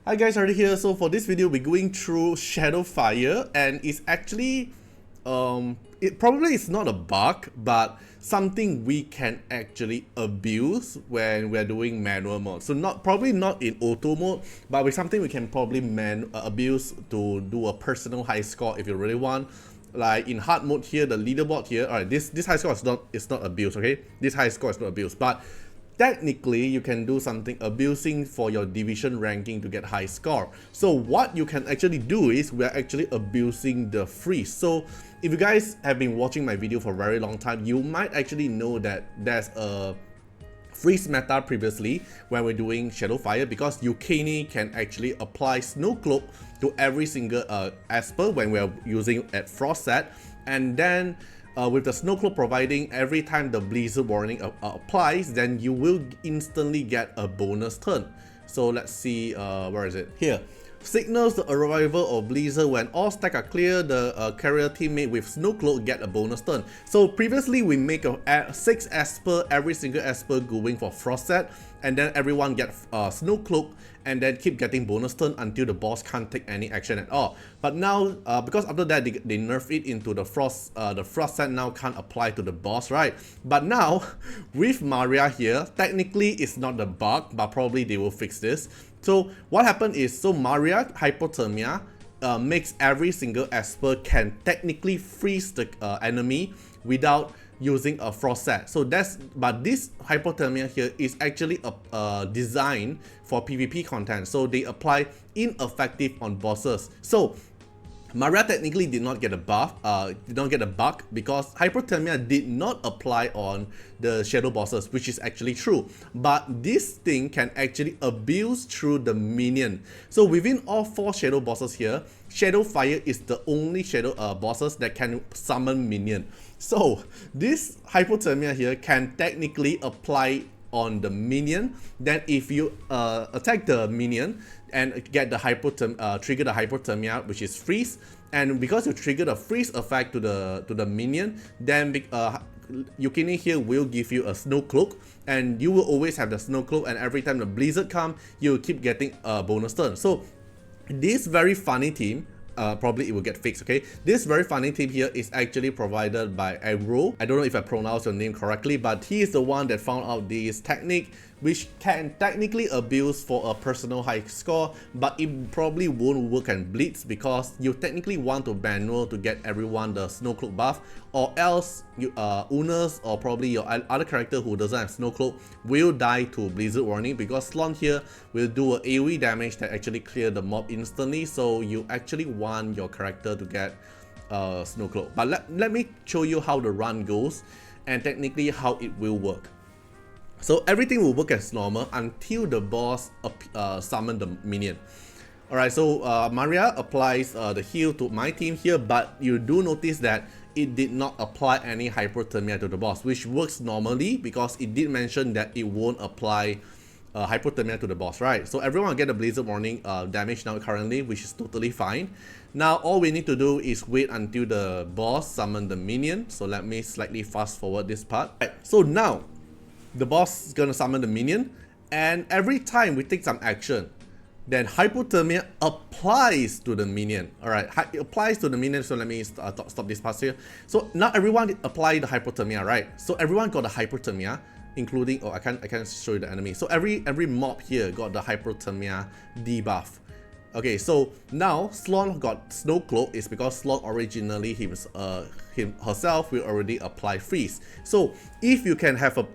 Hi guys, Artiar here. So for this video, we're going through Shadowfire, and it's actually, it probably is not a bug, but something we can actually abuse when we're doing manual mode. So probably not in auto mode, but with something we can probably abuse to do a personal high score if you really want. Like in hard mode here, the leaderboard here, alright, this high score is not abused, okay? This high score is not abused, but technically, you can do something abusing for your division ranking to get high score. So what you can actually do is we're actually abusing the freeze. So if you guys have been watching my video for a very long time, you might actually know that there's a freeze meta previously when we're doing Shadowfire, because Yukini can actually apply Snow Cloak to every single Esper when we're using at Frost set, and then with the Snow Cloak providing every time the Blizzard warning applies, then you will instantly get a bonus turn. So let's see, where is it? Here. Signals the arrival of Blizzard. When all stacks are clear, the carrier teammate with Snow Cloak get a bonus turn. So previously we make 6 Esper, every single Esper going for Frost set, and then everyone get Snow Cloak and then keep getting bonus turn until the boss can't take any action at all. But now, because after that they nerf it into the Frost set now can't apply to the boss, right? But now, with Maria here, technically it's not the bug, but probably they will fix this. So what happened is, so Maria Hypothermia makes every single Esper can technically freeze the enemy without using a Frost set. So but this Hypothermia here is actually designed for PvP content, so they apply ineffective on bosses. So Maria technically did not get a buff, did not get a bug, because Hypothermia did not apply on the shadow bosses, which is actually true. But this thing can actually abuse through the minion. So within all 4 shadow bosses here, Shadowfire is the only shadow bosses that can summon minion. So this Hypothermia here can technically apply on the minion. Then if you attack the minion and get the trigger the Hypothermia, which is freeze, and because you trigger the freeze effect to the minion, then Yukini here will give you a Snow Cloak, and you will always have the Snow Cloak, and every time the Blizzard come, you will keep getting a bonus turn. So this very funny team, probably it will get fixed, okay? This very funny tip here is actually provided by Agro. I don't know if I pronounced your name correctly, but he is the one that found out this technique, which can technically abuse for a personal high score, but it probably won't work and Blitz, because you technically want to manual to get everyone the Snow Cloak buff, or else Unas or probably your other character who doesn't have Snow Cloak will die to Blizzard warning, because Slon here will do a AoE damage that actually clear the mob instantly, so you actually want your character to get Snow Cloak. But let me show you how the run goes and technically how it will work. So everything will work as normal until the boss summon the minion. Alright, so Maria applies the heal to my team here, but you do notice that it did not apply any Hypothermia to the boss, which works normally because it did mention that it won't apply Hypothermia to the boss, right? So everyone will get a Blizzard warning damage now currently, which is totally fine. Now all we need to do is wait until the boss summon the minion. So let me slightly fast forward this part. Right, so now the boss is gonna summon the minion, and every time we take some action, then Hypothermia applies to the minion. Alright, it applies to the minion, so let me stop this part here. So now everyone applied the Hypothermia, right? So everyone got the Hypothermia, including, oh, I can't show you the enemy. So every mob here got the Hypothermia debuff. Okay, so now Slon got Snow Cloak is because Slon originally herself will already apply freeze. So if you can have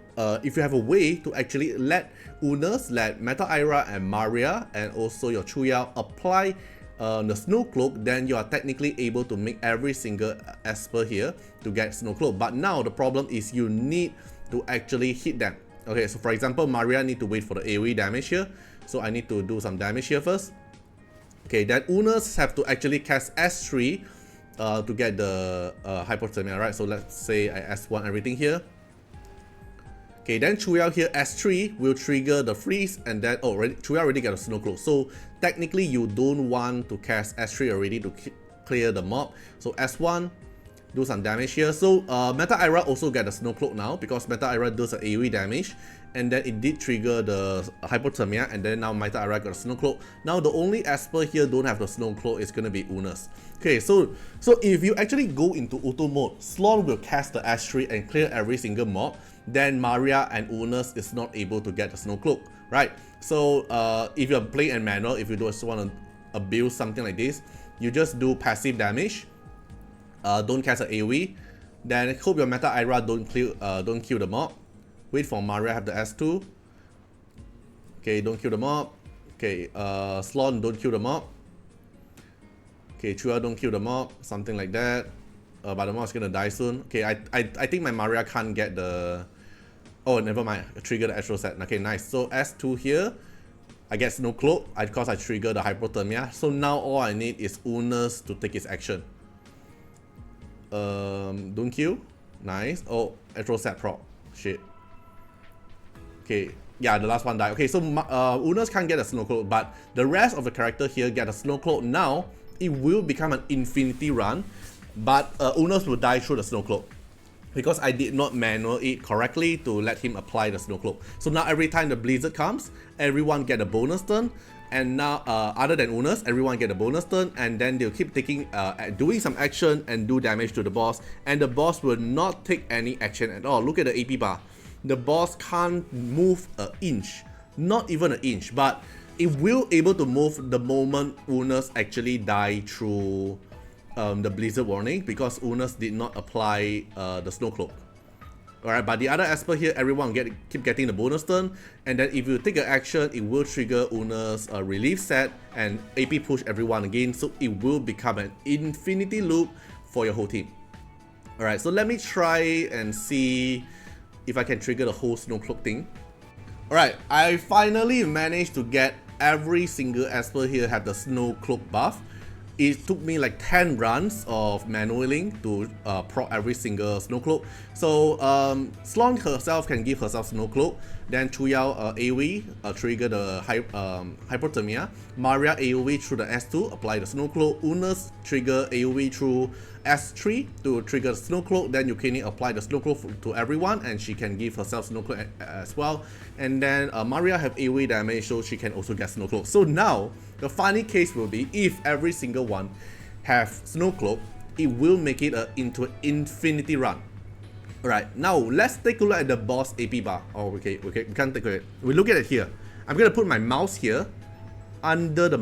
if you have a way to actually let Unas, let Meta Ira and Maria, and also your Chuyao apply the Snow Cloak, then you are technically able to make every single Esper here to get Snow Cloak. But now the problem is you need to actually hit them. Okay, so for example, Maria need to wait for the AoE damage here, so I need to do some damage here first. Okay, then Unas have to actually cast S3 to get the Hypothermia, right? So let's say I S1 everything here. Okay, then Chuyao here S3 will trigger the freeze, and then Chuyao already got a Snow Cloak. So technically you don't want to cast S3 already to clear the mob. So S1, do some damage here. So Meta Ira also get a Snow Cloak now because Meta Ira does an AoE damage, and then it did trigger the Hypothermia, and then now Meta Ira got a Snow Cloak. Now the only Esper here don't have the Snow Cloak is gonna be Unas. Okay, so if you actually go into auto mode, Slon will cast the S3 and clear every single mob. Then Maria and Unas is not able to get the Snow Cloak, right? So if you're playing in manual, if you just want to abuse something like this, you just do passive damage. Don't cast an AoE. Then hope your Meta Ira don't kill the mob. Wait for Maria have the S2. Okay, don't kill the mob. Okay, Slon don't kill the mob. Okay, Chua don't kill the mob. Something like that. But the mob is gonna die soon. Okay, I think my Maria can't get the. Oh, never mind. I trigger the Astro Set. Okay, nice. So S2 here. I get Snow Cloak because I trigger the Hypothermia. So now all I need is Unas to take its action. Don't kill. Nice. Oh, Astro Set proc. Shit. Okay. Yeah, the last one died. Okay, so Unas can't get a Snow Cloak, but the rest of the character here get a Snow Cloak. Now, it will become an infinity run, but Unas will die through the Snow Cloak because I did not manual it correctly to let him apply the Snow Cloak. So now every time the Blizzard comes, everyone get a bonus turn, and now other than Unas, everyone get a bonus turn, and then they'll keep taking doing some action and do damage to the boss, and the boss will not take any action at all. Look at the AP bar. The boss can't move an inch, not even an inch, but it will able to move the moment Unas actually die through the Blizzard warning because Unas did not apply the Snow Cloak. Alright, but the other Esper here, everyone keep getting the bonus turn, and then if you take an action, it will trigger Unas relief set and AP push everyone again, so it will become an infinity loop for your whole team. Alright, so let me try and see if I can trigger the whole Snow Cloak thing. Alright, I finally managed to get every single Esper here have the Snow Cloak buff. It took me like 10 runs of manualing to proc every single Snow Cloak. So Slon herself can give herself Snow Cloak. Then Chuyao AoE trigger the Hypothermia. Maria AoE through the S2 apply the Snow Cloak. Unas trigger AoE through S3 to trigger the Snow Cloak. Then Yukini apply the Snow Cloak to everyone, and she can give herself Snow Cloak as well. And then Maria have AoE damage, so she can also get Snow Cloak. So now the funny case will be if every single one have Snow Cloak, it will make it into an infinity run. Alright, now let's take a look at the boss AP bar. Oh, okay, we can't take a look. We look at it here. I'm gonna put my mouse here under the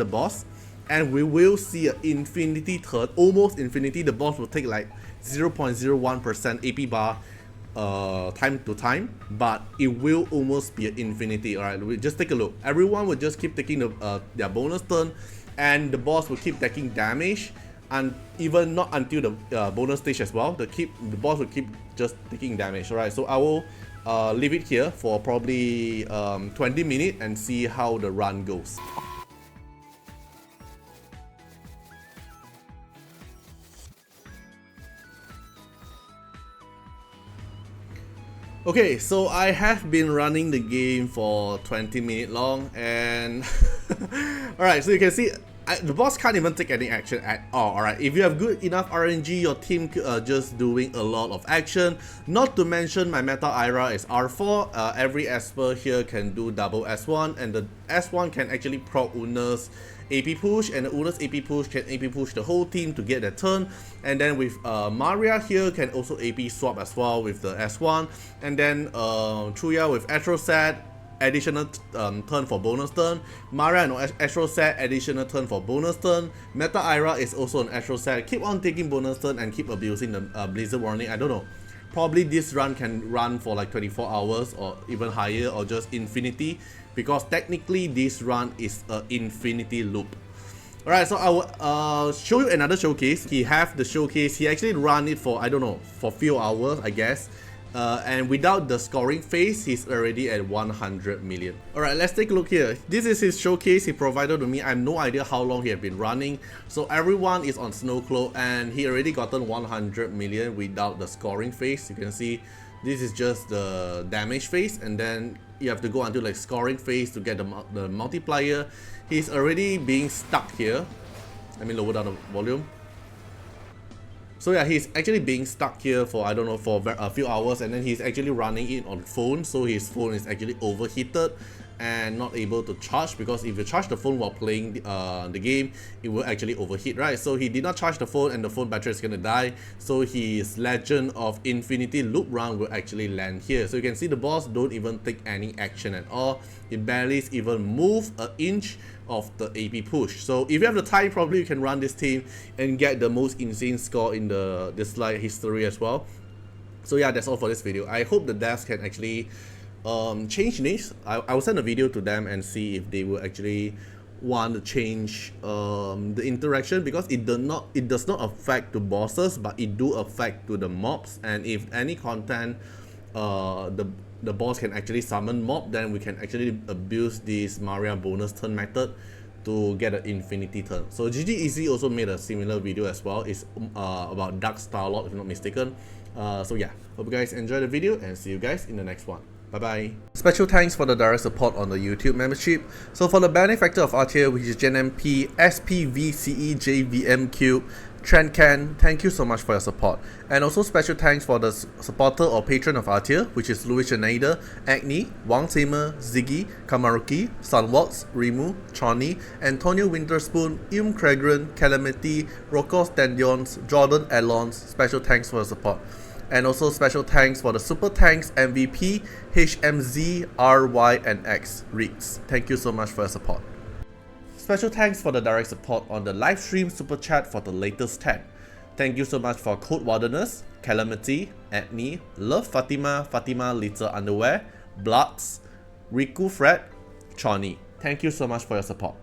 boss, and we will see an infinity turn, almost infinity. The boss will take like 0.01% AP bar time to time, but it will almost be an infinity. Alright, we just take a look. Everyone will just keep taking their bonus turn, and the boss will keep taking damage, and even not until the bonus stage as well. The boss will keep just taking damage. Alright, so I will leave it here for probably 20 minutes and see how the run goes. Okay, so I have been running the game for 20 minutes long, and alright, so you can see the boss can't even take any action at all. Alright, if you have good enough RNG, your team are just doing a lot of action. Not to mention my Meta Ira is R4. Every Esper here can do double S1, and the S1 can actually proc Unas AP push, and the Unas AP push can AP push the whole team to get their turn. And then with Maria here can also AP swap as well with the S1, and then Chuya with Astro Set, additional turn for bonus turn. Maria and Astro Set, additional turn for bonus turn. Meta Ira is also an Astro Set. Keep on taking bonus turn and keep abusing the Blizzard warning. I don't know. Probably this run can run for like 24 hours or even higher, or just infinity, because technically this run is an infinity loop. Alright, so I will show you another showcase. He have the showcase. He actually run it for, I don't know, for few hours, I guess. And without the scoring phase, he's already at 100 million. Alright, let's take a look here. This is his showcase he provided to me. I have no idea how long he has been running. So everyone is on Snow Cloak, and he already gotten 100 million without the scoring phase. You can see this is just the damage phase, and then you have to go until like scoring phase to get the multiplier. He's already being stuck here. Let me lower down the volume. So yeah, he's actually being stuck here for, I don't know, for a few hours, and then he's actually running it on phone, so his phone is actually overheated and not able to charge, because if you charge the phone while playing the game, it will actually overheat, right? So he did not charge the phone, and the phone battery is gonna die, so his Legend of Infinity loop run will actually land here. So you can see the boss don't even take any action at all. He barely even move an inch of the AP push. So if you have the time, probably you can run this team and get the most insane score in the Dislyte history as well. So yeah, that's all for this video. I hope the devs can actually change this. I will send a video to them and see if they will actually want to change the interaction, because it does not affect the bosses, but it do affect to the mobs. And if any content the boss can actually summon mob, then we can actually abuse this Maria bonus turn method to get an infinity turn. So GG Easy also made a similar video as well. It's about Dark Starlord, if I'm not mistaken. So yeah, hope you guys enjoy the video, and see you guys in the next one. Bye-bye. Special thanks for the direct support on the YouTube membership. So for the benefactor of Artiar, which is GenMP, SPVCEJVMQ, Trendcan, thank you so much for your support. And also special thanks for the supporter or patron of Artiar, which is Louis Schneider, Agni, Wang Tamer, Ziggy, Kamaruki, Sunwalks, Rimu, Chani, Antonio Winterspoon, Cragran, Calamity, Rokos Tendions, Jordan Alons. Special thanks for your support. And also special thanks for the Super Thanks MVP, HMZ, RY, and X, Reeks. Thank you so much for your support. Special thanks for the direct support on the live stream super chat for the latest 10. Thank you so much for Code Wardeners, Calamity, Agni, Love Fatima, Fatima Little Underwear, Bloods, Riku Fred, Chani. Thank you so much for your support.